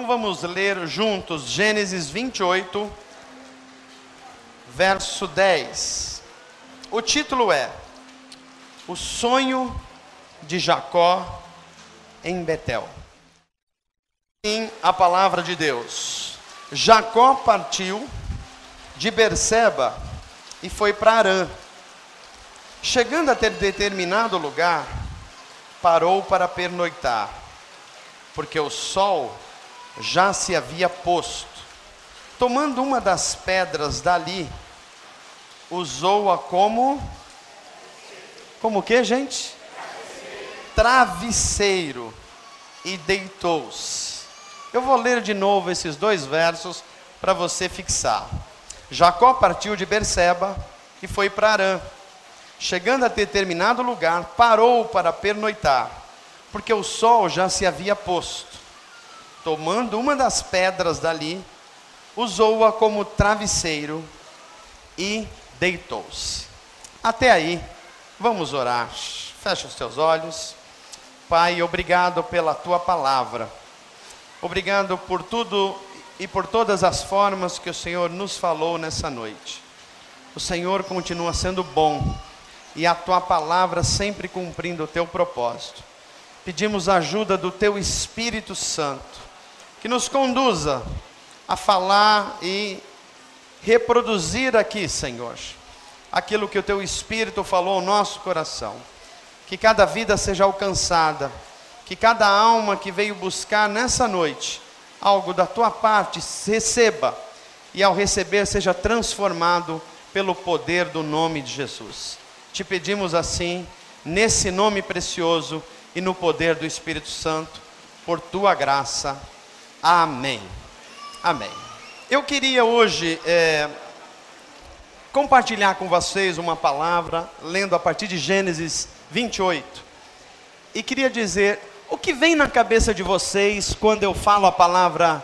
Então vamos ler juntos Gênesis 28, verso 10. O título é O Sonho de Jacó em Betel. Em a palavra de Deus. Jacó partiu de Berseba e foi para Harã. Chegando a ter determinado lugar, parou para pernoitar, porque o sol já se havia posto. Tomando uma das pedras dali, usou-a como o que, gente? Travesseiro, e deitou-se. Eu vou ler de novo esses dois versos para você fixar. Jacó partiu de Berseba e foi para Harã. Chegando a determinado lugar, parou para pernoitar, porque o sol já se havia posto. Tomando uma das pedras dali, usou-a como travesseiro e deitou-se. Até aí, vamos orar. Fecha os teus olhos. Pai, obrigado pela tua palavra. Obrigado por tudo e por todas as formas que o Senhor nos falou nessa noite. O Senhor continua sendo bom e a tua palavra sempre cumprindo o teu propósito. Pedimos a ajuda do teu Espírito Santo, que nos conduza a falar e reproduzir aqui, Senhor, aquilo que o teu Espírito falou ao nosso coração. Que cada vida seja alcançada, que cada alma que veio buscar nessa noite algo da tua parte receba, e ao receber seja transformado pelo poder do nome de Jesus. Te pedimos assim, nesse nome precioso e no poder do Espírito Santo, por tua graça. Amém. Amém. Eu queria hoje compartilhar com vocês uma palavra, lendo a partir de Gênesis 28. E queria dizer, o que vem na cabeça de vocês quando eu falo a palavra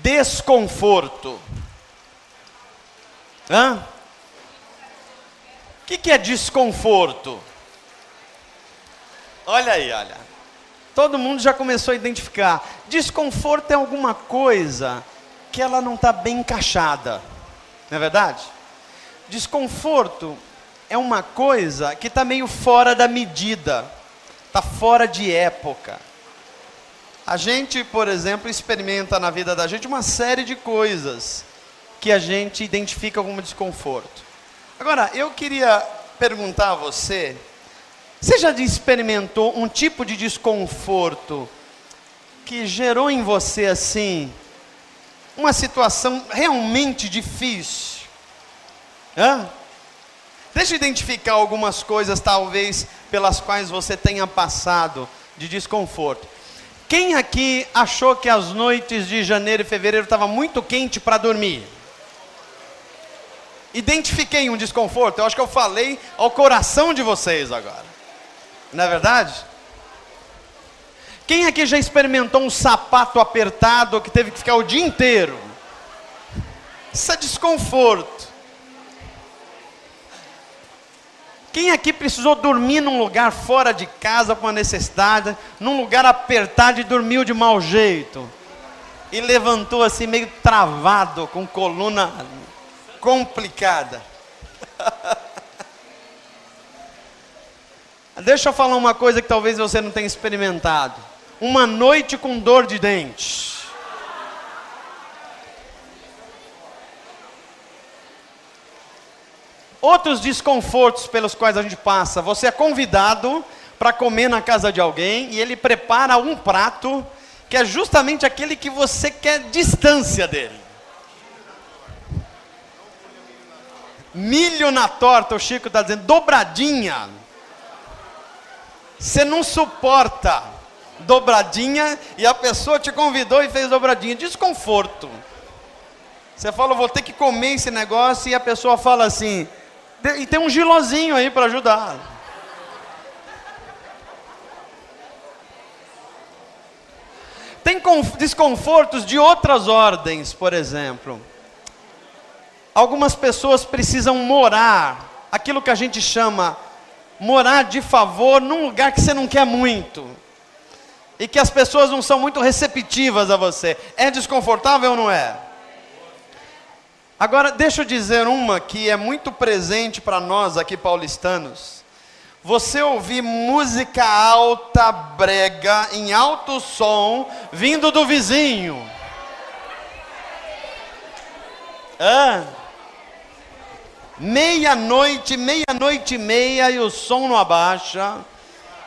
desconforto? O que é desconforto? Olha aí, olha. Todo mundo já começou a identificar. Desconforto é alguma coisa que ela não está bem encaixada. Não é verdade? Desconforto é uma coisa que está meio fora da medida. Está fora de época. A gente, por exemplo, experimenta na vida da gente uma série de coisas que a gente identifica como desconforto. Agora, eu queria perguntar a você, você já experimentou um tipo de desconforto que gerou em você assim, uma situação realmente difícil? Deixa eu identificar algumas coisas talvez pelas quais você tenha passado de desconforto. Quem aqui achou que as noites de janeiro e fevereiro estavam muito quente para dormir? Identifiquei um desconforto. Eu acho que eu falei ao coração de vocês agora. Não é verdade? Quem aqui já experimentou um sapato apertado que teve que ficar o dia inteiro? Isso é desconforto. Quem aqui precisou dormir num lugar fora de casa por uma necessidade, num lugar apertado e dormiu de mau jeito? E levantou assim meio travado, com coluna complicada. Deixa eu falar uma coisa que talvez você não tenha experimentado. Uma noite com dor de dente. Outros desconfortos pelos quais a gente passa. Você é convidado para comer na casa de alguém e ele prepara um prato que é justamente aquele que você quer distância dele. Milho na torta, o Chico está dizendo, dobradinha. Você não suporta dobradinha e a pessoa te convidou e fez dobradinha. Desconforto. Você fala, vou ter que comer esse negócio, e a pessoa fala assim, e tem um gilozinho aí para ajudar. Tem desconfortos de outras ordens, por exemplo. Algumas pessoas precisam morar, aquilo que a gente chama morar de favor num lugar que você não quer muito. e que as pessoas não são muito receptivas a você. É desconfortável ou não é? Agora, deixa eu dizer uma que é muito presente para nós aqui paulistanos. Você ouvir música alta, brega, em alto som, vindo do vizinho. Meia-noite e meia e o som não abaixa.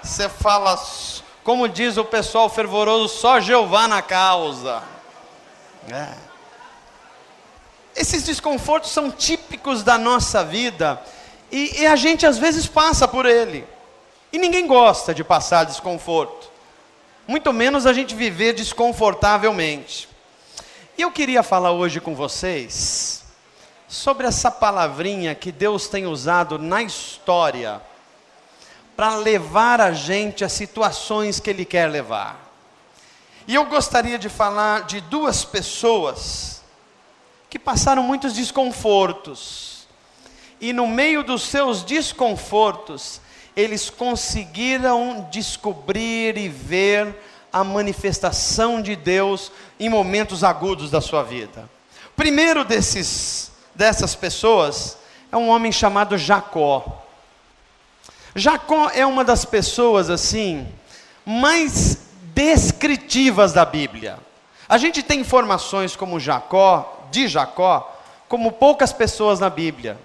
Você fala, como diz o pessoal fervoroso, só Jeová na causa. Esses desconfortos são típicos da nossa vida e a gente às vezes passa por ele. E ninguém gosta de passar desconforto, muito menos a gente viver desconfortavelmente. E eu queria falar hoje com vocês sobre essa palavrinha que Deus tem usado na história para levar a gente a situações que Ele quer levar. E eu gostaria de falar de duas pessoas que passaram muitos desconfortos, e no meio dos seus desconfortos, eles conseguiram descobrir e ver a manifestação de Deus em momentos agudos da sua vida. O primeiro dessas pessoas é um homem chamado Jacó. Jacó é uma das pessoas assim mais descritivas da Bíblia. A gente tem informações de Jacó, como poucas pessoas na Bíblia.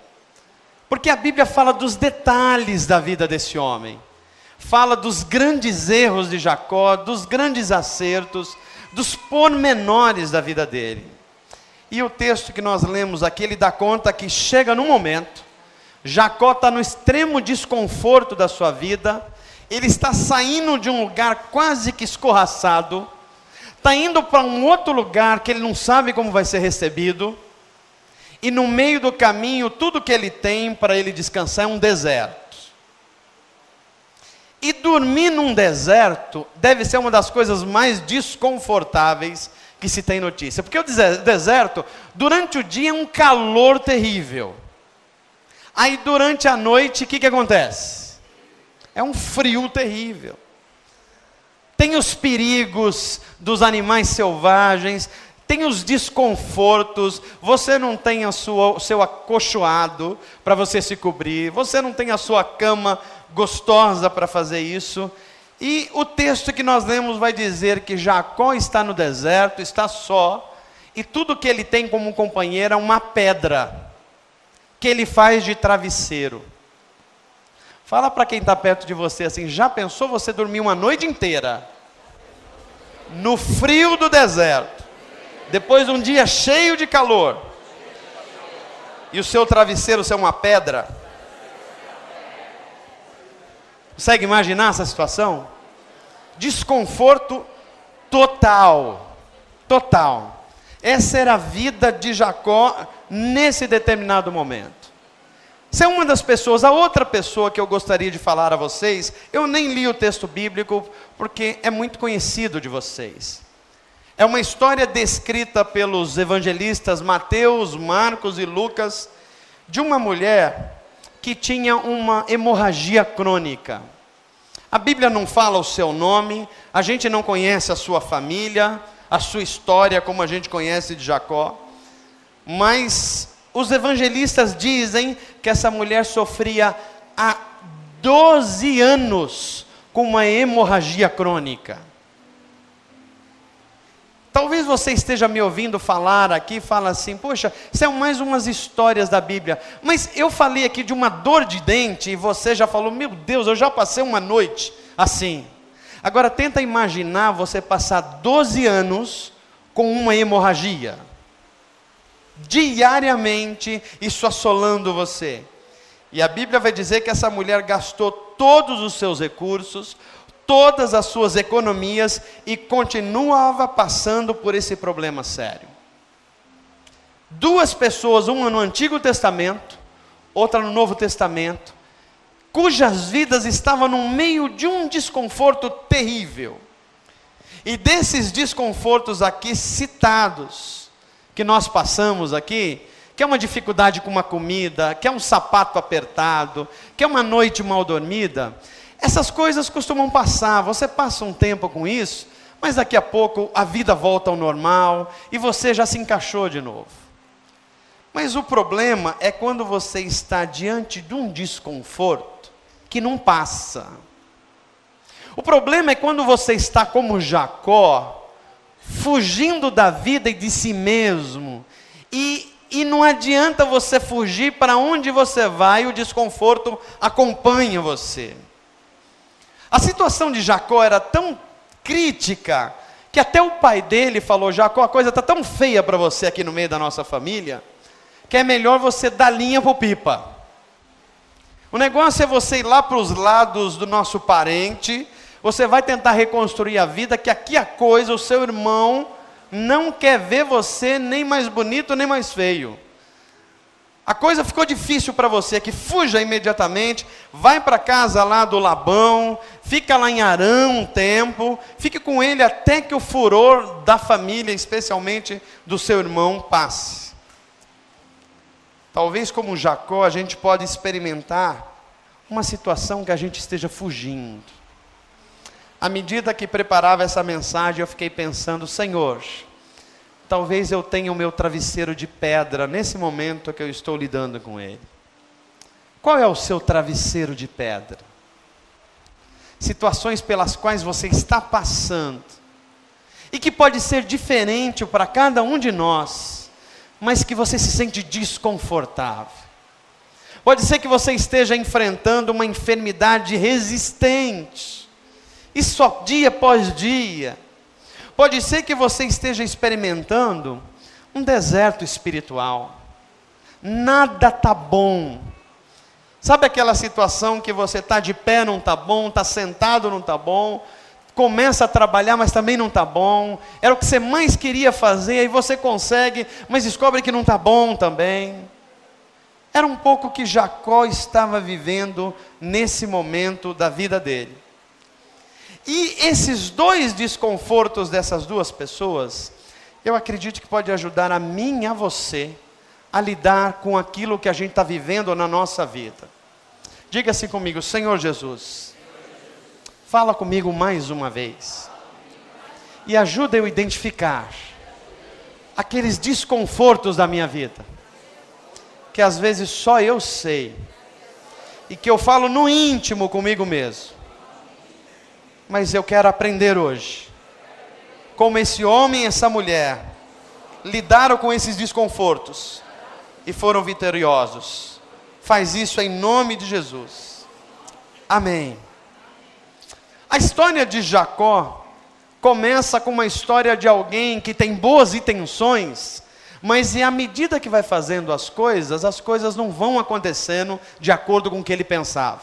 Porque a Bíblia fala dos detalhes da vida desse homem. Fala dos grandes erros de Jacó, dos grandes acertos, dos pormenores da vida dele. E o texto que nós lemos aqui, ele dá conta que chega num momento, Jacó está no extremo desconforto da sua vida, ele está saindo de um lugar quase que escorraçado, está indo para um outro lugar que ele não sabe como vai ser recebido, e no meio do caminho, tudo que ele tem para ele descansar é um deserto. E dormir num deserto deve ser uma das coisas mais desconfortáveis que se tem notícia. Porque o deserto, durante o dia é um calor terrível. Aí durante a noite, o que acontece? É um frio terrível. Tem os perigos dos animais selvagens, tem os desconfortos, você não tem o seu acolchoado para você se cobrir, você não tem a sua cama gostosa para fazer isso. E o texto que nós lemos vai dizer que Jacó está no deserto, está só, e tudo que ele tem como companheiro é uma pedra, que ele faz de travesseiro. Fala para quem está perto de você assim, já pensou você dormir uma noite inteira, no frio do deserto, depois de um dia cheio de calor, e o seu travesseiro ser uma pedra? Consegue imaginar essa situação? Desconforto total. Essa era a vida de Jacó nesse determinado momento. Essa é uma das pessoas. A outra pessoa que eu gostaria de falar a vocês, eu nem li o texto bíblico, porque é muito conhecido de vocês. É uma história descrita pelos evangelistas Mateus, Marcos e Lucas, de uma mulher que tinha uma hemorragia crônica. A Bíblia não fala o seu nome, a gente não conhece a sua família, a sua história como a gente conhece de Jacó, mas os evangelistas dizem que essa mulher sofria há 12 anos com uma hemorragia crônica. Talvez você esteja me ouvindo falar aqui, fala assim, poxa, são mais umas histórias da Bíblia, mas eu falei aqui de uma dor de dente e você já falou, meu Deus, eu já passei uma noite assim. Agora tenta imaginar você passar 12 anos com uma hemorragia, diariamente, isso assolando você. E a Bíblia vai dizer que essa mulher gastou todos os seus recursos, todas as suas economias e continuava passando por esse problema sério. Duas pessoas, uma no Antigo Testamento, outra no Novo Testamento, cujas vidas estavam no meio de um desconforto terrível. E desses desconfortos aqui citados, que nós passamos aqui, que é uma dificuldade com uma comida, que é um sapato apertado, que é uma noite mal dormida, Essas coisas costumam passar, você passa um tempo com isso, mas daqui a pouco a vida volta ao normal e você já se encaixou de novo. Mas o problema é quando você está diante de um desconforto que não passa. O problema é quando você está como Jacó, fugindo da vida e de si mesmo, e não adianta você fugir, para onde você vai, o desconforto acompanha você. A situação de Jacó era tão crítica, que até o pai dele falou: Jacó, a coisa está tão feia para você aqui no meio da nossa família, que é melhor você dar linha para o pipa. O negócio é você ir lá para os lados do nosso parente, você vai tentar reconstruir a vida, que aqui a coisa, o seu irmão não quer ver você nem mais bonito, nem mais feio. A coisa ficou difícil para você, que fuja imediatamente, vai para casa lá do Labão, fica lá em Harã um tempo, fique com ele até que o furor da família, especialmente do seu irmão, passe. Talvez como Jacó a gente pode experimentar uma situação que a gente esteja fugindo. À medida que preparava essa mensagem, eu fiquei pensando: Senhor, talvez eu tenha o meu travesseiro de pedra nesse momento que eu estou lidando com ele. Qual é o seu travesseiro de pedra? Situações pelas quais você está passando, e que pode ser diferente para cada um de nós, mas que você se sente desconfortável. Pode ser que você esteja enfrentando uma enfermidade resistente, e só dia após dia. Pode ser que você esteja experimentando um deserto espiritual. Nada está bom. Sabe aquela situação que você está de pé, não está bom, está sentado, não está bom, começa a trabalhar, mas também não está bom, era o que você mais queria fazer, aí você consegue, mas descobre que não está bom também. Era um pouco o que Jacó estava vivendo nesse momento da vida dele. E esses dois desconfortos dessas duas pessoas, eu acredito que pode ajudar a mim e a você a lidar com aquilo que a gente está vivendo na nossa vida. Diga assim comigo: Senhor Jesus, fala comigo mais uma vez e ajuda eu a identificar aqueles desconfortos da minha vida, que às vezes só eu sei, e que eu falo no íntimo comigo mesmo. Mas eu quero aprender hoje, como esse homem e essa mulher lidaram com esses desconfortos e foram vitoriosos. Faz isso em nome de Jesus. Amém. A história de Jacó começa com uma história de alguém que tem boas intenções, mas à medida que vai fazendo as coisas não vão acontecendo de acordo com o que ele pensava.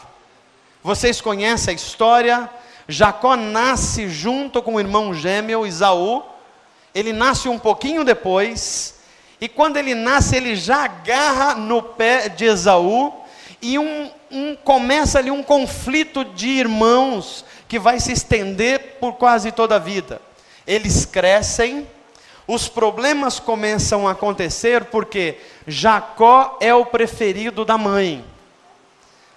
Vocês conhecem a história. Jacó nasce junto com o irmão gêmeo Esaú. Ele nasce um pouquinho depois, e quando ele nasce, ele já agarra no pé de Esaú, e começa ali um conflito de irmãos, que vai se estender por quase toda a vida. Eles crescem, os problemas começam a acontecer, porque Jacó é o preferido da mãe.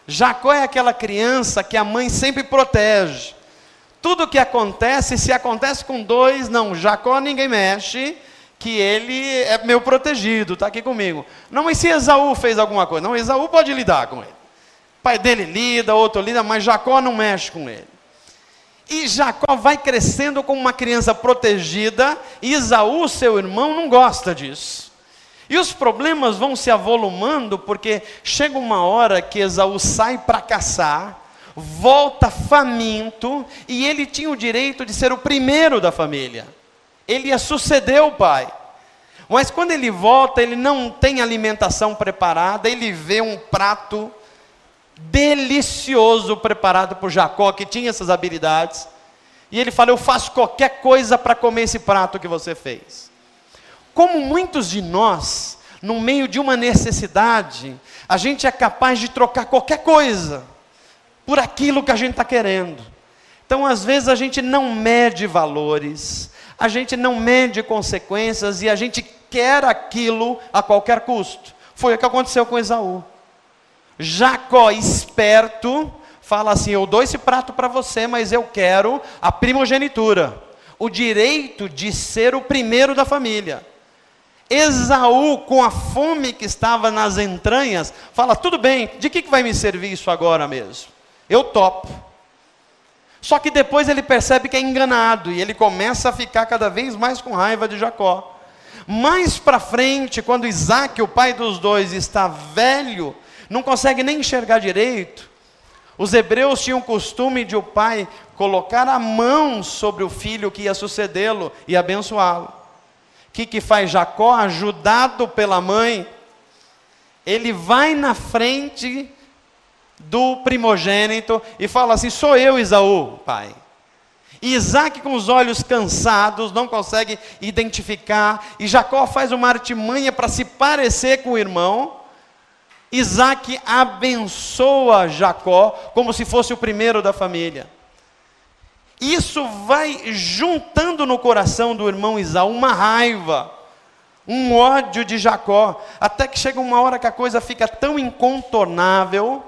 Jacó é aquela criança que a mãe sempre protege. Tudo que acontece, se acontece com dois, não, Jacó ninguém mexe, que ele é meu protegido, está aqui comigo. Não, mas se Esaú fez alguma coisa, não, Esaú pode lidar com ele. O pai dele lida, outro lida, mas Jacó não mexe com ele. E Jacó vai crescendo como uma criança protegida, e Esaú, seu irmão, não gosta disso. E os problemas vão se avolumando, porque chega uma hora que Esaú sai para caçar, volta faminto, e ele tinha o direito de ser o primeiro da família. Ele ia suceder o pai. Mas quando ele volta, ele não tem alimentação preparada, ele vê um prato delicioso preparado por Jacó, que tinha essas habilidades, e ele fala: eu faço qualquer coisa para comer esse prato que você fez. Como muitos de nós, no meio de uma necessidade, a gente é capaz de trocar qualquer coisa por aquilo que a gente está querendo. Então, às vezes, a gente não mede valores, a gente não mede consequências, e a gente quer aquilo a qualquer custo. Foi o que aconteceu com Esaú. Jacó, esperto, fala assim: eu dou esse prato para você, mas eu quero a primogenitura, o direito de ser o primeiro da família. Esaú, com a fome que estava nas entranhas, fala: tudo bem, de que vai me servir isso agora mesmo? Eu topo. Só que depois ele percebe que é enganado, e ele começa a ficar cada vez mais com raiva de Jacó. Mais para frente, quando Isaac, o pai dos dois, está velho, não consegue nem enxergar direito, os hebreus tinham o costume de o pai colocar a mão sobre o filho que ia sucedê-lo e abençoá-lo. O que faz Jacó, ajudado pela mãe? Ele vai na frente do primogênito e fala assim: sou eu, Esaú, pai. E Isaac, com os olhos cansados, não consegue identificar, e Jacó faz uma artimanha para se parecer com o irmão. Isaac abençoa Jacó como se fosse o primeiro da família. Isso vai juntando no coração do irmão Esaú uma raiva, um ódio de Jacó, até que chega uma hora que a coisa fica tão incontornável,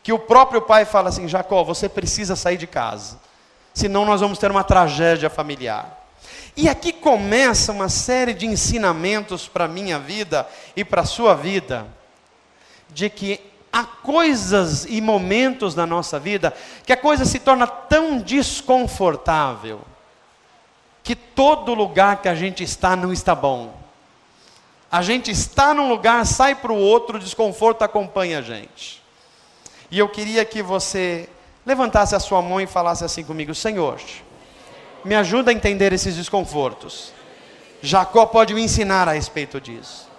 que o próprio pai fala assim: Jacó, você precisa sair de casa, senão nós vamos ter uma tragédia familiar. E aqui começa uma série de ensinamentos para a minha vida e para a sua vida, de que há coisas e momentos na nossa vida que a coisa se torna tão desconfortável, que todo lugar que a gente está não está bom. A gente está num lugar, sai para o outro, o desconforto acompanha a gente. E eu queria que você levantasse a sua mão e falasse assim comigo: Senhor, me ajuda a entender esses desconfortos. Jacó pode me ensinar a respeito disso.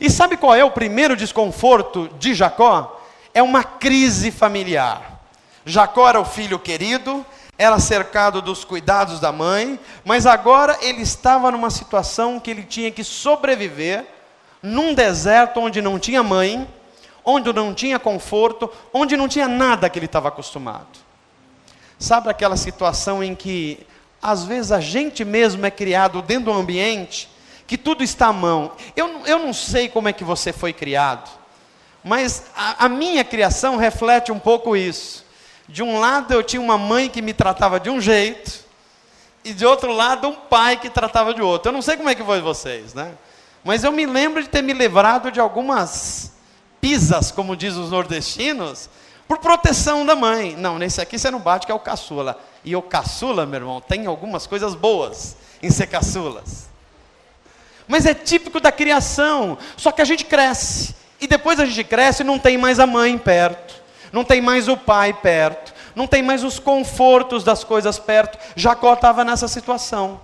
E sabe qual é o primeiro desconforto de Jacó? É uma crise familiar. Jacó era o filho querido, era cercado dos cuidados da mãe, mas agora ele estava numa situação que ele tinha que sobreviver, num deserto onde não tinha mãe, onde não tinha conforto, onde não tinha nada que ele estava acostumado. Sabe aquela situação em que, às vezes, a gente mesmo é criado dentro de um ambiente que tudo está à mão? Eu não sei como é que você foi criado, mas a minha criação reflete um pouco isso. De um lado eu tinha uma mãe que me tratava de um jeito, e de outro lado um pai que tratava de outro. Eu não sei como é que foi vocês, né? Mas eu me lembro de ter me livrado de algumas pisas, como diz os nordestinos, por proteção da mãe. Não, nesse aqui você não bate, que é o caçula. E o caçula, meu irmão, tem algumas coisas boas em ser caçulas. Mas é típico da criação. Só que a gente cresce, e depois a gente cresce e não tem mais a mãe perto, não tem mais o pai perto, não tem mais os confortos das coisas perto. Jacó estava nessa situação.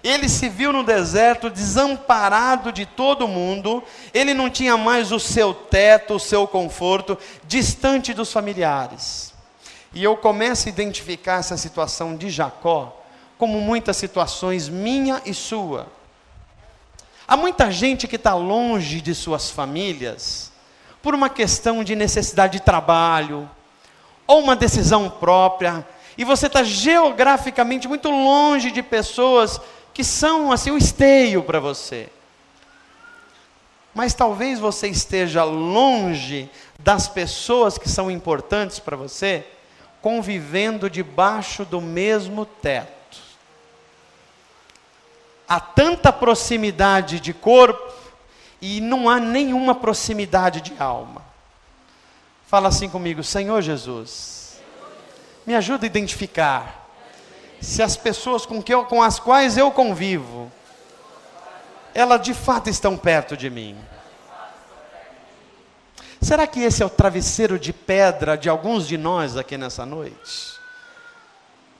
Ele se viu no deserto, desamparado de todo mundo. Ele não tinha mais o seu teto, o seu conforto, distante dos familiares. E eu começo a identificar essa situação de Jacó como muitas situações minha e sua. Há muita gente que está longe de suas famílias por uma questão de necessidade de trabalho, ou uma decisão própria, e você está geograficamente muito longe de pessoas que são assim o esteio para você. Mas talvez você esteja longe das pessoas que são importantes para você, convivendo debaixo do mesmo teto. Há tanta proximidade de corpo e não há nenhuma proximidade de alma. Fala assim comigo: Senhor Jesus, me ajuda a identificar se as pessoas com as quais eu convivo, elas de fato estão perto de mim. Será que esse é o travesseiro de pedra de alguns de nós aqui nessa noite?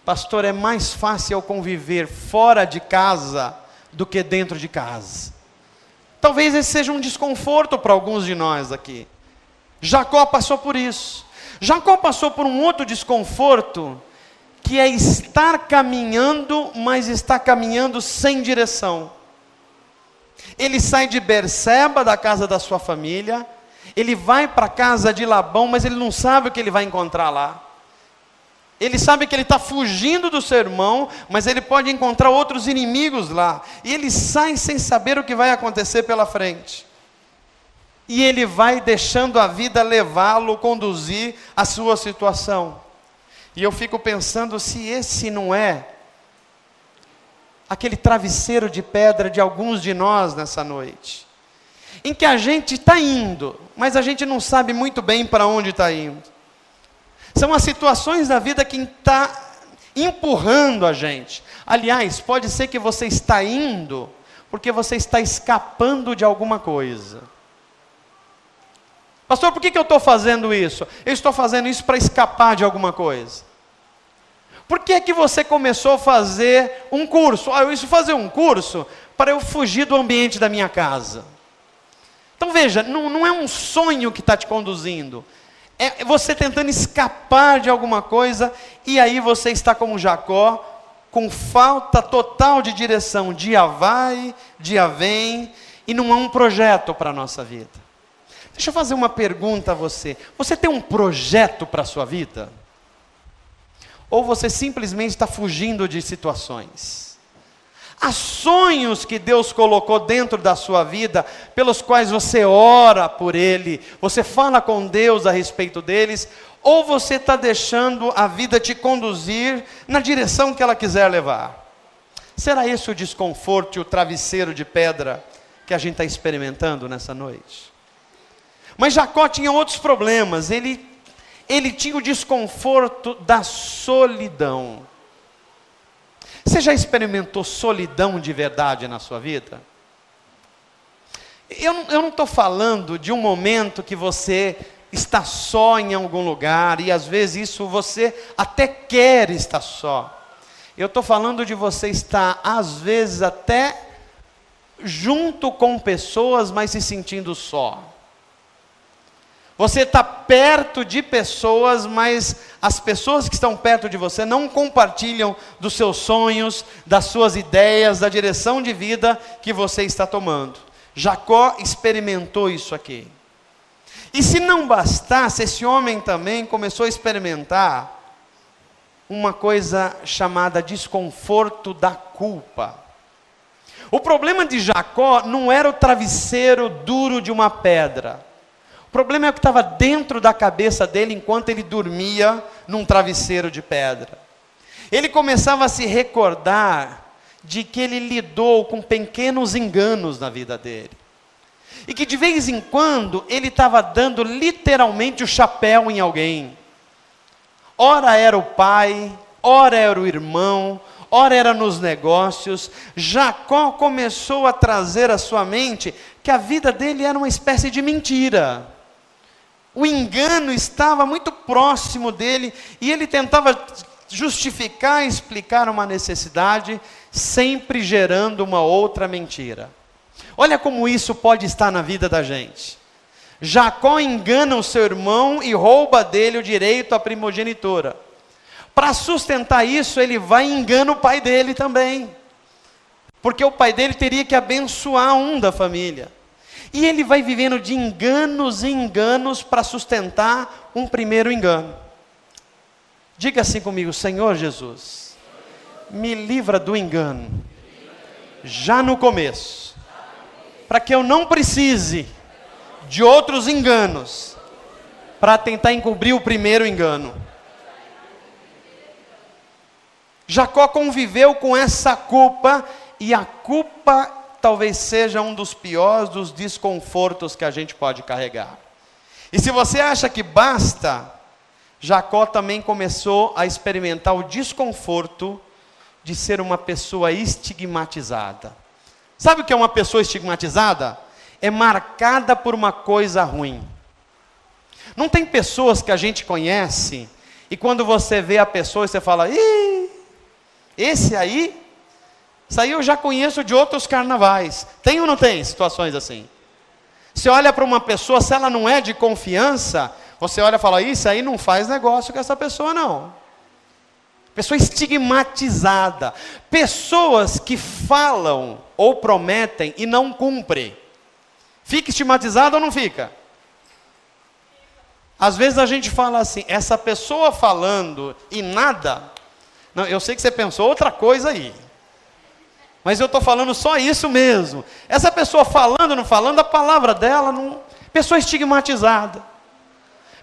Pastor, é mais fácil eu conviver fora de casa do que dentro de casa. Talvez esse seja um desconforto para alguns de nós aqui. Jacó passou por isso. Jacó passou por um outro desconforto, que é estar caminhando, mas está caminhando sem direção. Ele sai de Berseba, da casa da sua família, ele vai para a casa de Labão, mas ele não sabe o que ele vai encontrar lá. Ele sabe que ele está fugindo do seu irmão, mas ele pode encontrar outros inimigos lá. E ele sai sem saber o que vai acontecer pela frente. e ele vai deixando a vida levá-lo, conduzir a sua situação. E eu fico pensando se esse não é aquele travesseiro de pedra de alguns de nós nessa noite, em que a gente está indo, mas a gente não sabe muito bem para onde está indo. São as situações da vida que está empurrando a gente. Aliás, pode ser que você está indo porque você está escapando de alguma coisa. Pastor, por que eu estou fazendo isso? Eu estou fazendo isso para escapar de alguma coisa. Por que que você começou a fazer um curso? Eu preciso fazer um curso para eu fugir do ambiente da minha casa. Então veja, não é um sonho que está te conduzindo. É você tentando escapar de alguma coisa, e aí você está como Jacó, com falta total de direção. Dia vai, dia vem, e não há um projeto para a nossa vida. Deixa eu fazer uma pergunta a você. Você tem um projeto para a sua vida? Ou você simplesmente está fugindo de situações? Há sonhos que Deus colocou dentro da sua vida, pelos quais você ora por ele, você fala com Deus a respeito deles, ou você está deixando a vida te conduzir na direção que ela quiser levar? Será esse o desconforto e o travesseiro de pedra que a gente está experimentando nessa noite? Mas Jacó tinha outros problemas. Ele tinha o desconforto da solidão. Você já experimentou solidão de verdade na sua vida? Eu não estou falando de um momento que você está só em algum lugar, e às vezes isso você até quer estar só. Eu estou falando de você estar, às vezes, até junto com pessoas, mas se sentindo só. Você está perto de pessoas, mas as pessoas que estão perto de você não compartilham dos seus sonhos, das suas ideias, da direção de vida que você está tomando. Jacó experimentou isso aqui. E se não bastasse, esse homem também começou a experimentar uma coisa chamada desconforto da culpa. O problema de Jacó não era o travesseiro duro de uma pedra. O problema é o que estava dentro da cabeça dele enquanto ele dormia num travesseiro de pedra. Ele começava a se recordar de que ele lidou com pequenos enganos na vida dele. E que de vez em quando ele estava dando literalmente o chapéu em alguém. Ora era o pai, ora era o irmão, ora era nos negócios. Jacó começou a trazer à sua mente que a vida dele era uma espécie de mentira. O engano estava muito próximo dele, e ele tentava justificar e explicar uma necessidade, sempre gerando uma outra mentira. Olha como isso pode estar na vida da gente. Jacó engana o seu irmão e rouba dele o direito à primogenitura. Para sustentar isso, ele vai e engana o pai dele também. Porque o pai dele teria que abençoar um da família. E ele vai vivendo de enganos em enganos para sustentar um primeiro engano. Diga assim comigo: Senhor Jesus, me livra do engano, já no começo, para que eu não precise de outros enganos, para tentar encobrir o primeiro engano. Jacó conviveu com essa culpa, e a culpa talvez seja um dos piores dos desconfortos que a gente pode carregar. E se você acha que basta, Jacó também começou a experimentar o desconforto de ser uma pessoa estigmatizada. Sabe o que é uma pessoa estigmatizada? É marcada por uma coisa ruim. Não tem pessoas que a gente conhece, e quando você vê a pessoa, você fala: ih, esse aí? Isso aí eu já conheço de outros carnavais. Tem ou não tem situações assim? Você olha para uma pessoa, se ela não é de confiança, você olha e fala: isso aí não faz negócio com essa pessoa não. Pessoa estigmatizada. Pessoas que falam ou prometem e não cumprem. Fica estigmatizado ou não fica? Às vezes a gente fala assim: essa pessoa falando e nada. Não, eu sei que você pensou outra coisa aí, mas eu estou falando só isso mesmo. Essa pessoa falando ou não falando, a palavra dela não... Pessoa estigmatizada.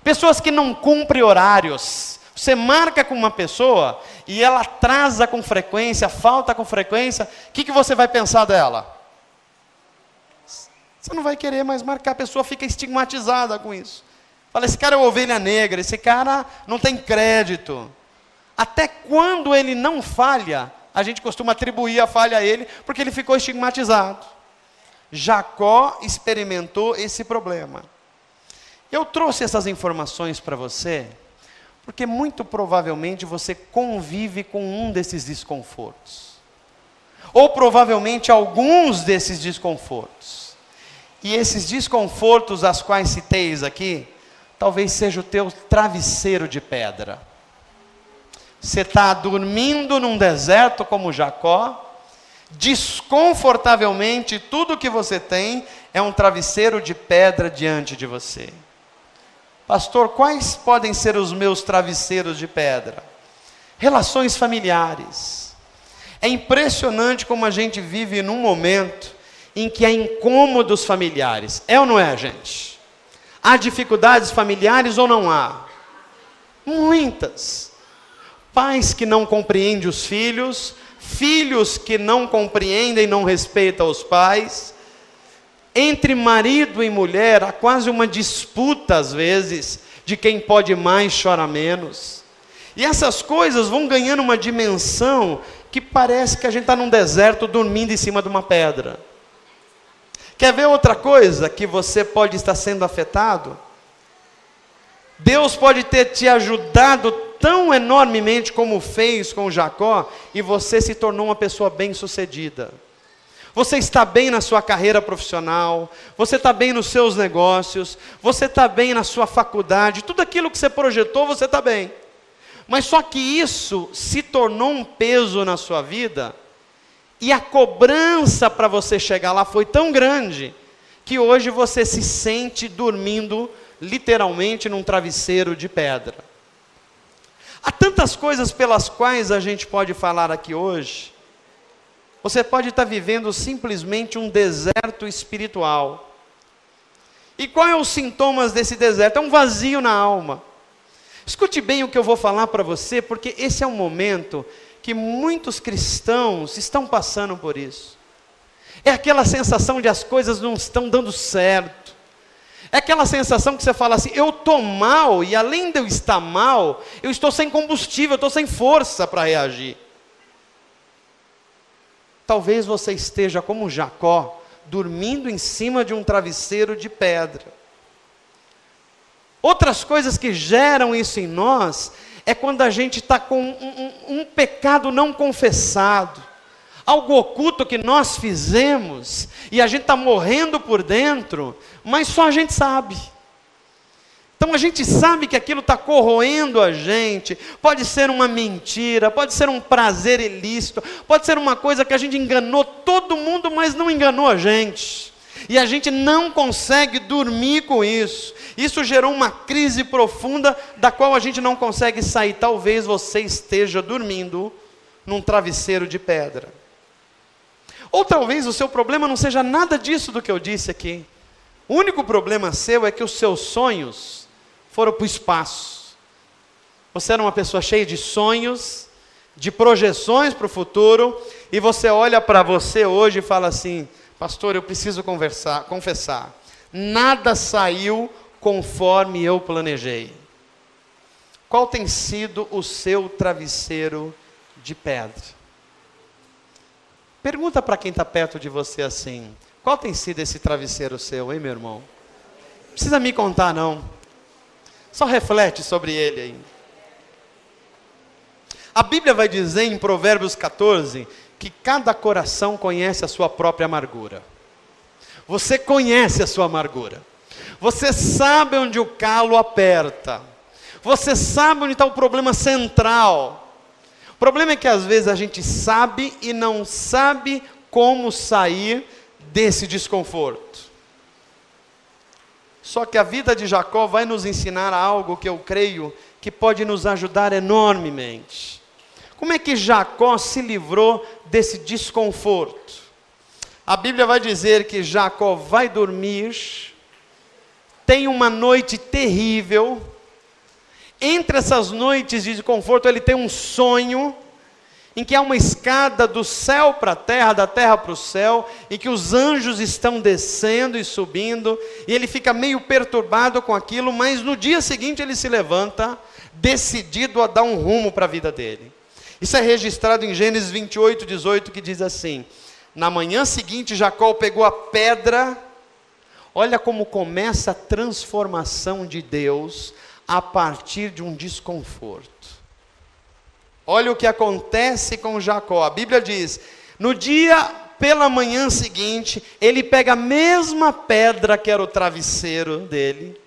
Pessoas que não cumprem horários. Você marca com uma pessoa e ela atrasa com frequência, falta com frequência. O que você vai pensar dela? Você não vai querer mais marcar. A pessoa fica estigmatizada com isso. Fala, esse cara é ovelha negra, esse cara não tem crédito. Até quando ele não falha, a gente costuma atribuir a falha a ele, porque ele ficou estigmatizado. Jacó experimentou esse problema. Eu trouxe essas informações para você, porque muito provavelmente você convive com um desses desconfortos. Ou provavelmente alguns desses desconfortos. E esses desconfortos, as quais citei aqui, talvez seja o teu travesseiro de pedra. Você está dormindo num deserto como Jacó, desconfortavelmente, tudo que você tem é um travesseiro de pedra diante de você. Pastor, quais podem ser os meus travesseiros de pedra? Relações familiares. É impressionante como a gente vive num momento em que há incômodos familiares. É ou não é, gente? Há dificuldades familiares ou não há? Muitas. Pais que não compreendem os filhos, filhos que não compreendem e não respeitam os pais. Entre marido e mulher há quase uma disputa às vezes, de quem pode mais chora menos. E essas coisas vão ganhando uma dimensão que parece que a gente está num deserto dormindo em cima de uma pedra. Quer ver outra coisa que você pode estar sendo afetado? Deus pode ter te ajudado tão enormemente como fez com Jacó, e você se tornou uma pessoa bem-sucedida. Você está bem na sua carreira profissional, você está bem nos seus negócios, você está bem na sua faculdade, tudo aquilo que você projetou, você está bem. Mas só que isso se tornou um peso na sua vida, e a cobrança para você chegar lá foi tão grande, que hoje você se sente dormindo literalmente num travesseiro de pedra. Há tantas coisas pelas quais a gente pode falar aqui hoje. Você pode estar vivendo simplesmente um deserto espiritual. E qual é os sintomas desse deserto? É um vazio na alma. Escute bem o que eu vou falar para você, porque esse é um momento que muitos cristãos estão passando por isso. É aquela sensação de as coisas não estão dando certo. É aquela sensação que você fala assim, eu estou mal, e além de eu estar mal, eu estou sem combustível, eu estou sem força para reagir. Talvez você esteja como Jacó, dormindo em cima de um travesseiro de pedra. Outras coisas que geram isso em nós, é quando a gente está com um pecado não confessado, algo oculto que nós fizemos, e a gente está morrendo por dentro, mas só a gente sabe. Então a gente sabe que aquilo está corroendo a gente, pode ser uma mentira, pode ser um prazer ilícito, pode ser uma coisa que a gente enganou todo mundo, mas não enganou a gente. E a gente não consegue dormir com isso. Isso gerou uma crise profunda, da qual a gente não consegue sair. Talvez você esteja dormindo num travesseiro de pedra. Ou talvez o seu problema não seja nada disso do que eu disse aqui. O único problema seu é que os seus sonhos foram para o espaço. Você era uma pessoa cheia de sonhos, de projeções para o futuro, e você olha para você hoje e fala assim, pastor, eu preciso confessar, nada saiu conforme eu planejei. Qual tem sido o seu travesseiro de pedra? Pergunta para quem está perto de você assim, qual tem sido esse travesseiro seu, hein, meu irmão? Não precisa me contar não, só reflete sobre ele aí. A Bíblia vai dizer em Provérbios 14, que cada coração conhece a sua própria amargura. Você conhece a sua amargura. Você sabe onde o calo aperta. Você sabe onde está o problema central. O problema é que às vezes a gente sabe e não sabe como sair desse desconforto. Só que a vida de Jacó vai nos ensinar algo que eu creio que pode nos ajudar enormemente. Como é que Jacó se livrou desse desconforto? A Bíblia vai dizer que Jacó vai dormir tem uma noite terrível. Entre essas noites de desconforto, ele tem um sonho, em que há uma escada do céu para a terra, da terra para o céu, em que os anjos estão descendo e subindo, e ele fica meio perturbado com aquilo, mas no dia seguinte ele se levanta, decidido a dar um rumo para a vida dele. Isso é registrado em Gênesis 28, 18, que diz assim: na manhã seguinte Jacó pegou a pedra. Olha como começa a transformação de Deus a partir de um desconforto. Olha o que acontece com Jacó. A Bíblia diz: no dia pela manhã seguinte, ele pega a mesma pedra que era o travesseiro dele,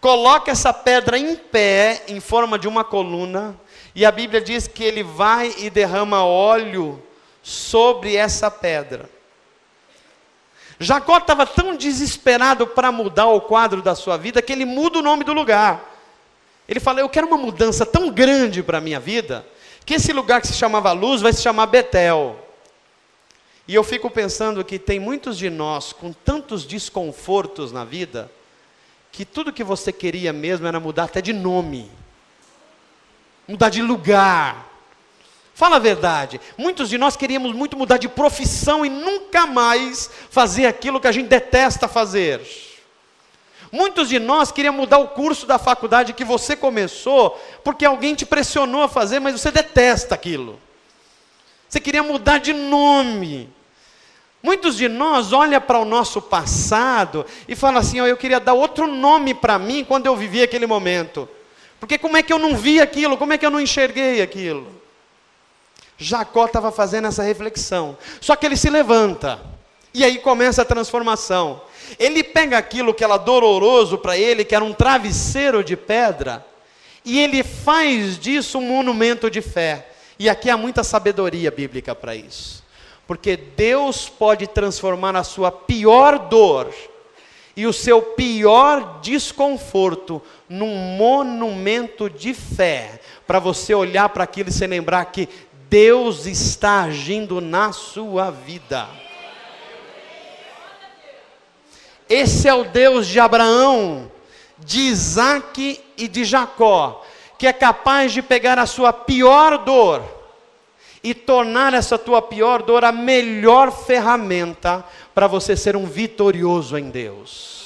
coloca essa pedra em pé, em forma de uma coluna, e a Bíblia diz que ele vai e derrama óleo sobre essa pedra. Jacó estava tão desesperado para mudar o quadro da sua vida, que ele muda o nome do lugar. Ele fala: eu quero uma mudança tão grande para a minha vida, que esse lugar que se chamava Luz vai se chamar Betel. E eu fico pensando que tem muitos de nós com tantos desconfortos na vida, que tudo que você queria mesmo era mudar até de nome, mudar de lugar. Fala a verdade, muitos de nós queríamos muito mudar de profissão e nunca mais fazer aquilo que a gente detesta fazer. Muitos de nós queriam mudar o curso da faculdade que você começou, porque alguém te pressionou a fazer, mas você detesta aquilo. Você queria mudar de nome. Muitos de nós olham para o nosso passado e falam assim: eu queria dar outro nome para mim quando eu vivi aquele momento. Porque como é que eu não vi aquilo? Como é que eu não enxerguei aquilo? Jacó estava fazendo essa reflexão. Só que ele se levanta. E aí começa a transformação. Ele pega aquilo que era doloroso para ele, que era um travesseiro de pedra, e ele faz disso um monumento de fé. E aqui há muita sabedoria bíblica para isso. Porque Deus pode transformar a sua pior dor e o seu pior desconforto num monumento de fé, para você olhar para aquilo e se lembrar que Deus está agindo na sua vida. Esse é o Deus de Abraão, de Isaac e de Jacó, que é capaz de pegar a sua pior dor e tornar essa tua pior dor a melhor ferramenta para você ser um vitorioso em Deus.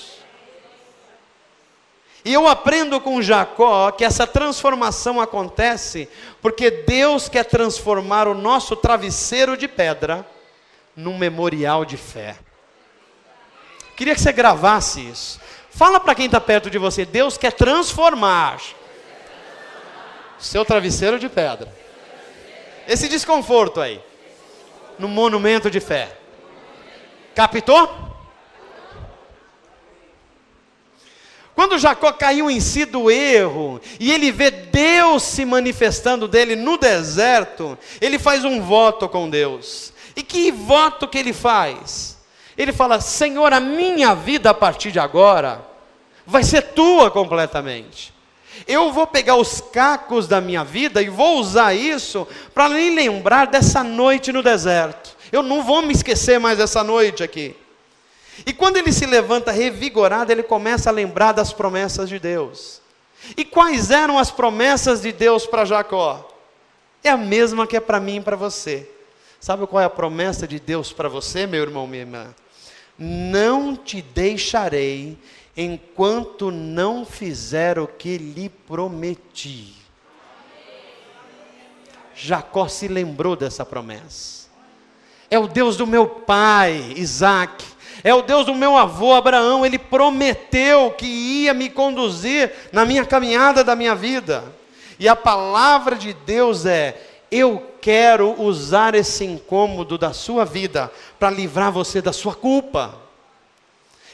E eu aprendo com Jacó que essa transformação acontece porque Deus quer transformar o nosso travesseiro de pedra num memorial de fé. Queria que você gravasse isso. Fala para quem está perto de você: Deus quer transformar seu travesseiro de pedra, esse desconforto aí, num monumento de fé. Captou? Quando Jacó caiu em si do erro, e ele vê Deus se manifestando dele no deserto, ele faz um voto com Deus. E que voto que ele faz? Ele fala: Senhor, a minha vida a partir de agora vai ser tua completamente. Eu vou pegar os cacos da minha vida e vou usar isso para me lembrar dessa noite no deserto. Eu não vou me esquecer mais dessa noite aqui. E quando ele se levanta revigorado, ele começa a lembrar das promessas de Deus. E quais eram as promessas de Deus para Jacó? É a mesma que é para mim e para você. Sabe qual é a promessa de Deus para você, meu irmão, minha irmã? Não te deixarei enquanto não fizer o que lhe prometi. Jacó se lembrou dessa promessa. É o Deus do meu pai, Isaac. É o Deus do meu avô, Abraão. Ele prometeu que ia me conduzir na minha caminhada da minha vida. E a palavra de Deus é: eu quero usar esse incômodo da sua vida para livrar você da sua culpa.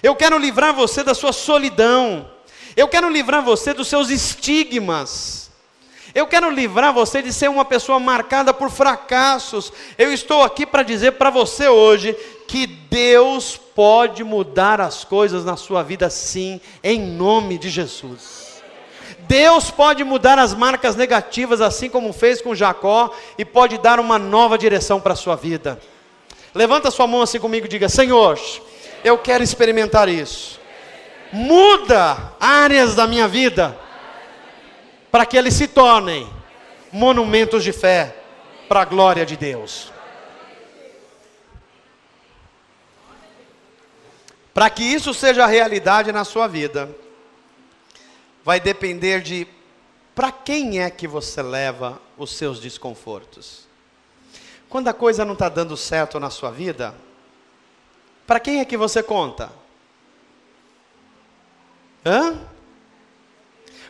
Eu quero livrar você da sua solidão. Eu quero livrar você dos seus estigmas. Eu quero livrar você de ser uma pessoa marcada por fracassos. Eu estou aqui para dizer para você hoje que Deus pode mudar as coisas na sua vida sim, em nome de Jesus. Deus pode mudar as marcas negativas, assim como fez com Jacó, e pode dar uma nova direção para a sua vida. Levanta sua mão assim comigo e diga: Senhor, eu quero experimentar isso. muda áreas da minha vida, para que eles se tornem monumentos de fé, para a glória de Deus. Para que isso seja realidade na sua vida, vai depender de para quem é que você leva os seus desconfortos. Quando a coisa não está dando certo na sua vida, para quem é que você conta?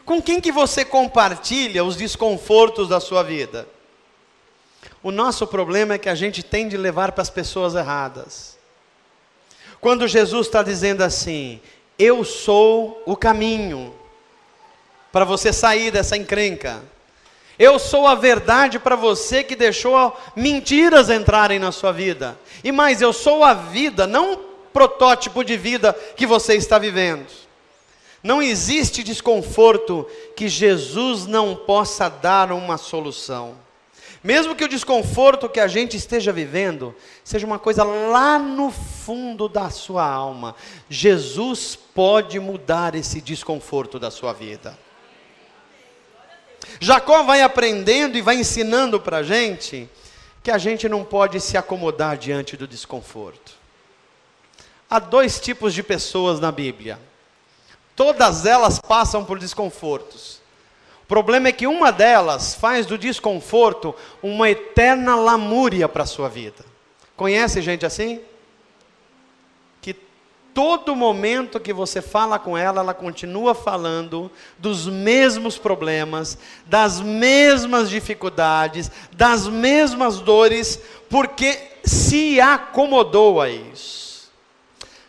Com quem que você compartilha os desconfortos da sua vida? O nosso problema é que a gente tende a levar para as pessoas erradas. Quando Jesus está dizendo assim, eu sou o caminho, para você sair dessa encrenca. Eu sou a verdade para você que deixou mentiras entrarem na sua vida. E mais, eu sou a vida, não um protótipo de vida que você está vivendo. Não existe desconforto que Jesus não possa dar uma solução. Mesmo que o desconforto que a gente esteja vivendo seja uma coisa lá no fundo da sua alma, Jesus pode mudar esse desconforto da sua vida. Jacó vai aprendendo e vai ensinando para a gente que a gente não pode se acomodar diante do desconforto. Há dois tipos de pessoas na Bíblia. Todas elas passam por desconfortos. O problema é que uma delas faz do desconforto uma eterna lamúria para a sua vida. Conhece gente assim? Que todo momento que você fala com ela, ela continua falando dos mesmos problemas, das mesmas dificuldades, das mesmas dores, porque se acomodou a isso.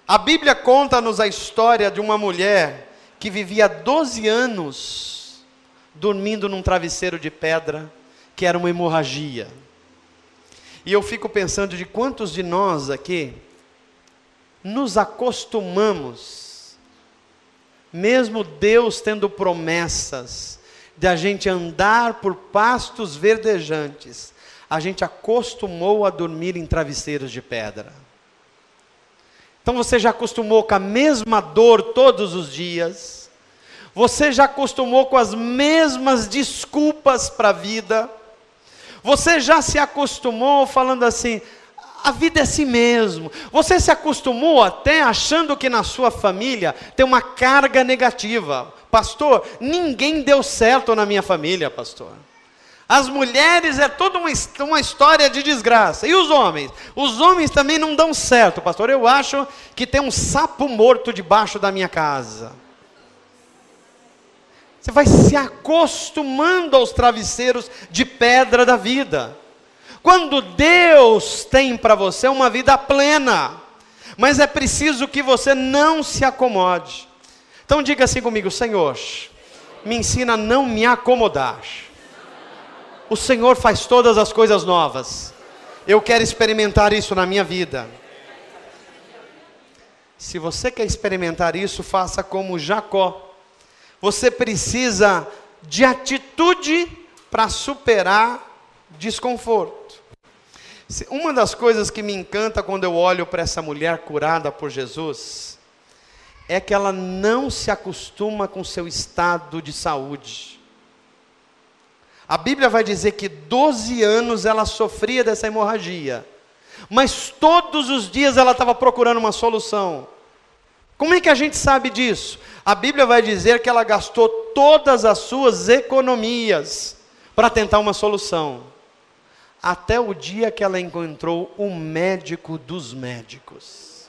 A Bíblia conta-nos a história de uma mulher que vivia 12 anos dormindo num travesseiro de pedra, que era uma hemorragia. E eu fico pensando de quantos de nós aqui nos acostumamos, mesmo Deus tendo promessas de a gente andar por pastos verdejantes, a gente acostumou a dormir em travesseiros de pedra. Então você já acostumou com a mesma dor todos os dias, você já acostumou com as mesmas desculpas para a vida, você já se acostumou falando assim, a vida é assim mesmo. Você se acostumou até achando que na sua família tem uma carga negativa. Pastor, ninguém deu certo na minha família, pastor. As mulheres é toda uma história de desgraça. E os homens? Os homens também não dão certo, pastor. Eu acho que tem um sapo morto debaixo da minha casa. Você vai se acostumando aos travesseiros de pedra da vida. Quando Deus tem para você uma vida plena, mas é preciso que você não se acomode. Então diga assim comigo, Senhor, me ensina a não me acomodar. O Senhor faz todas as coisas novas. Eu quero experimentar isso na minha vida. Se você quer experimentar isso, faça como Jacó. Você precisa de atitude para superar desconforto. Uma das coisas que me encanta quando eu olho para essa mulher curada por Jesus, é que ela não se acostuma com seu estado de saúde. A Bíblia vai dizer que 12 anos ela sofria dessa hemorragia, mas todos os dias ela estava procurando uma solução. Como é que a gente sabe disso? A Bíblia vai dizer que ela gastou todas as suas economias para tentar uma solução. Até o dia que ela encontrou o médico dos médicos.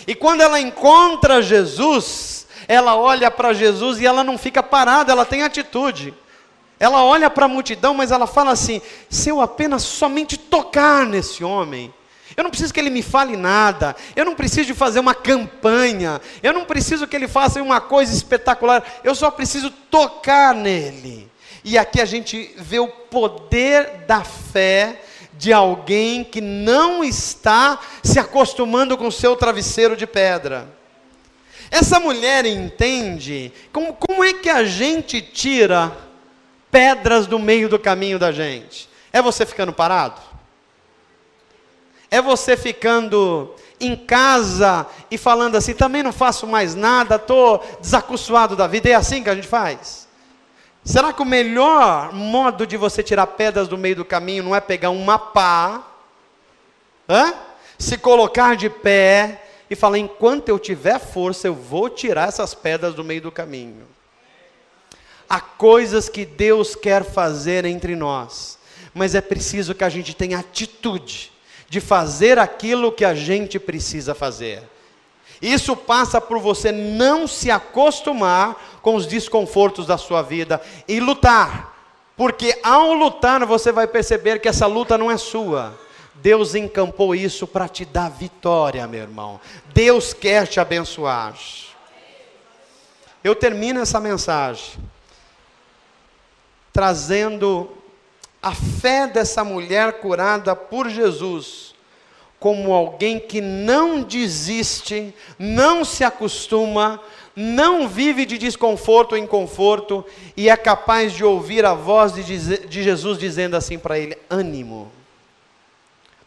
E quando ela encontra Jesus, ela olha para Jesus e ela não fica parada, ela tem atitude. Ela olha para a multidão, mas ela fala assim, se eu apenas somente tocar nesse homem, eu não preciso que ele me fale nada, eu não preciso de fazer uma campanha, eu não preciso que ele faça uma coisa espetacular, eu só preciso tocar nele. E aqui a gente vê o poder da fé de alguém que não está se acostumando com o seu travesseiro de pedra. Essa mulher entende como é que a gente tira pedras do meio do caminho da gente. É você ficando parado? É você ficando em casa e falando assim, também não faço mais nada, estou desacostumado da vida. É assim que a gente faz? Será que o melhor modo de você tirar pedras do meio do caminho não é pegar uma pá, se colocar de pé e falar, enquanto eu tiver força, eu vou tirar essas pedras do meio do caminho? Há coisas que Deus quer fazer entre nós, mas é preciso que a gente tenha atitude de fazer aquilo que a gente precisa fazer. Isso passa por você não se acostumar com os desconfortos da sua vida e lutar, porque ao lutar você vai perceber que essa luta não é sua. Deus encampou isso para te dar vitória, meu irmão. Deus quer te abençoar. Eu termino essa mensagem trazendo a fé dessa mulher curada por Jesus como alguém que não desiste, não se acostuma, não vive de desconforto em conforto e é capaz de ouvir a voz de Jesus dizendo assim para ele: ânimo,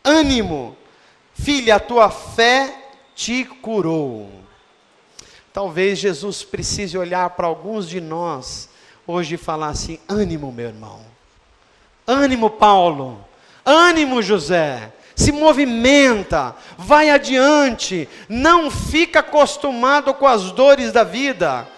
ânimo, filha, a tua fé te curou. Talvez Jesus precise olhar para alguns de nós hoje e falar assim: ânimo, meu irmão, ânimo, Paulo, ânimo, José, se movimenta, vai adiante, não fica acostumado com as dores da vida,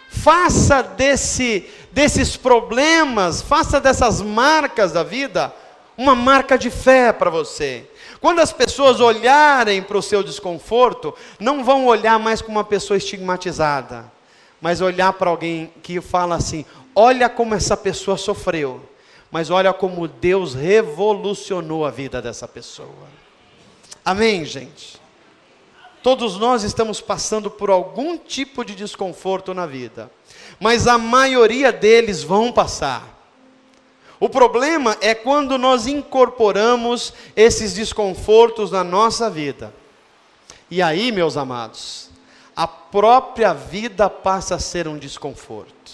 faça desses problemas, faça dessas marcas da vida, uma marca de fé para você. Quando as pessoas olharem para o seu desconforto, não vão olhar mais como uma pessoa estigmatizada, mas olhar para alguém que fala assim: olha como essa pessoa sofreu, mas olha como Deus revolucionou a vida dessa pessoa. Amém, gente? Todos nós estamos passando por algum tipo de desconforto na vida, mas a maioria deles vão passar. O problema é quando nós incorporamos esses desconfortos na nossa vida. E aí, meus amados, a própria vida passa a ser um desconforto.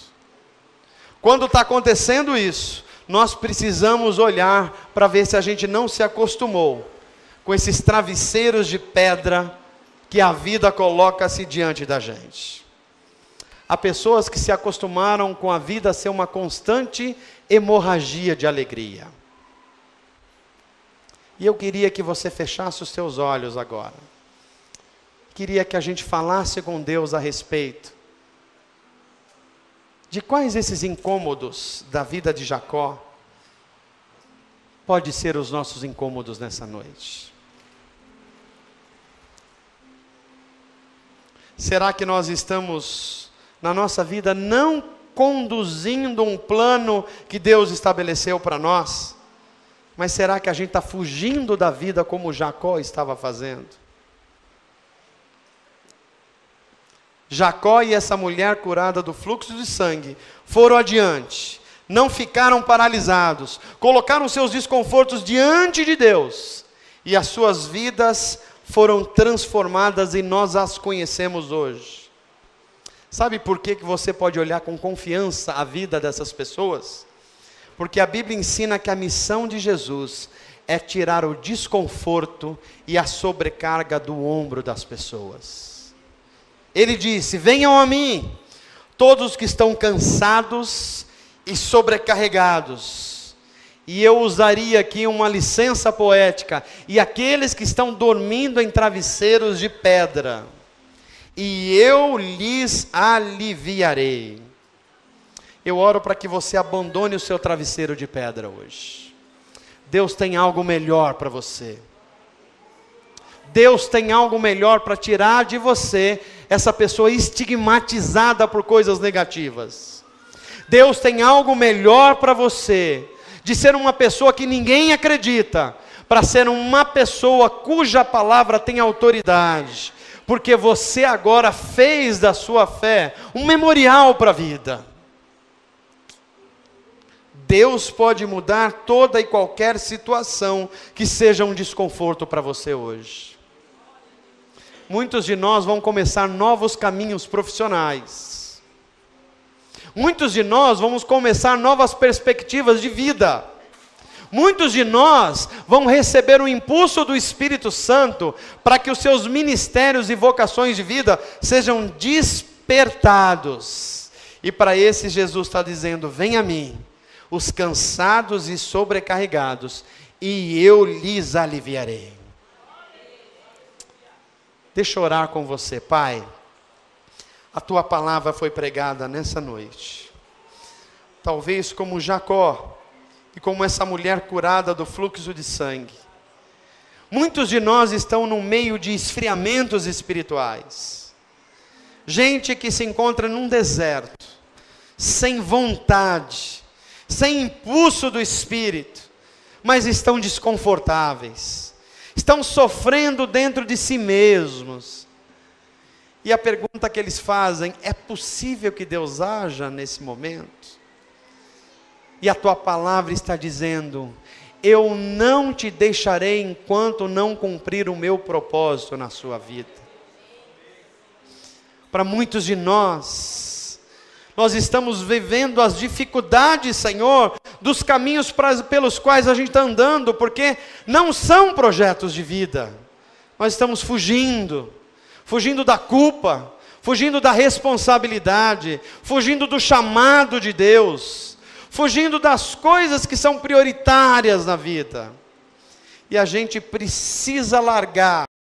Quando está acontecendo isso, nós precisamos olhar para ver se a gente não se acostumou com esses travesseiros de pedra que a vida coloca-se diante da gente. Há pessoas que se acostumaram com a vida ser uma constante hemorragia de alegria. E eu queria que você fechasse os seus olhos agora. Queria que a gente falasse com Deus a respeito de quais esses incômodos da vida de Jacó pode ser os nossos incômodos nessa noite. Será que nós estamos na nossa vida não conduzindo um plano que Deus estabeleceu para nós? Mas será que a gente está fugindo da vida como Jacó estava fazendo? Jacó e essa mulher curada do fluxo de sangue foram adiante, não ficaram paralisados, colocaram seus desconfortos diante de Deus, e as suas vidas foram transformadas e nós as conhecemos hoje. Sabe por que você pode olhar com confiança a vida dessas pessoas? Porque a Bíblia ensina que a missão de Jesus é tirar o desconforto e a sobrecarga do ombro das pessoas. Ele disse: venham a mim, todos que estão cansados e sobrecarregados. E eu usaria aqui uma licença poética: e aqueles que estão dormindo em travesseiros de pedra, e eu lhes aliviarei. Eu oro para que você abandone o seu travesseiro de pedra hoje. Deus tem algo melhor para você. Deus tem algo melhor para tirar de você essa pessoa estigmatizada por coisas negativas. Deus tem algo melhor para você, de ser uma pessoa que ninguém acredita, para ser uma pessoa cuja palavra tem autoridade, porque você agora fez da sua fé um memorial para a vida. Deus pode mudar toda e qualquer situação que seja um desconforto para você hoje. Muitos de nós vão começar novos caminhos profissionais. Muitos de nós vamos começar novas perspectivas de vida. Muitos de nós vão receber o impulso do Espírito Santo para que os seus ministérios e vocações de vida sejam despertados. E para esses Jesus está dizendo: vem a mim, os cansados e sobrecarregados, e eu lhes aliviarei. Deixa eu orar com você. Pai, a tua palavra foi pregada nessa noite. Talvez como Jacó, e como essa mulher curada do fluxo de sangue. Muitos de nós estão no meio de esfriamentos espirituais. Gente que se encontra num deserto, sem vontade, sem impulso do Espírito, mas estão desconfortáveis, estão sofrendo dentro de si mesmos. E a pergunta que eles fazem: é possível que Deus haja nesse momento? E a tua palavra está dizendo: eu não te deixarei enquanto não cumprir o meu propósito na sua vida. Para muitos de nós estamos vivendo as dificuldades, Senhor, dos caminhos pelos quais a gente está andando, porque não são projetos de vida. Nós estamos fugindo da culpa, fugindo da responsabilidade, fugindo do chamado de Deus, fugindo das coisas que são prioritárias na vida. E a gente precisa largar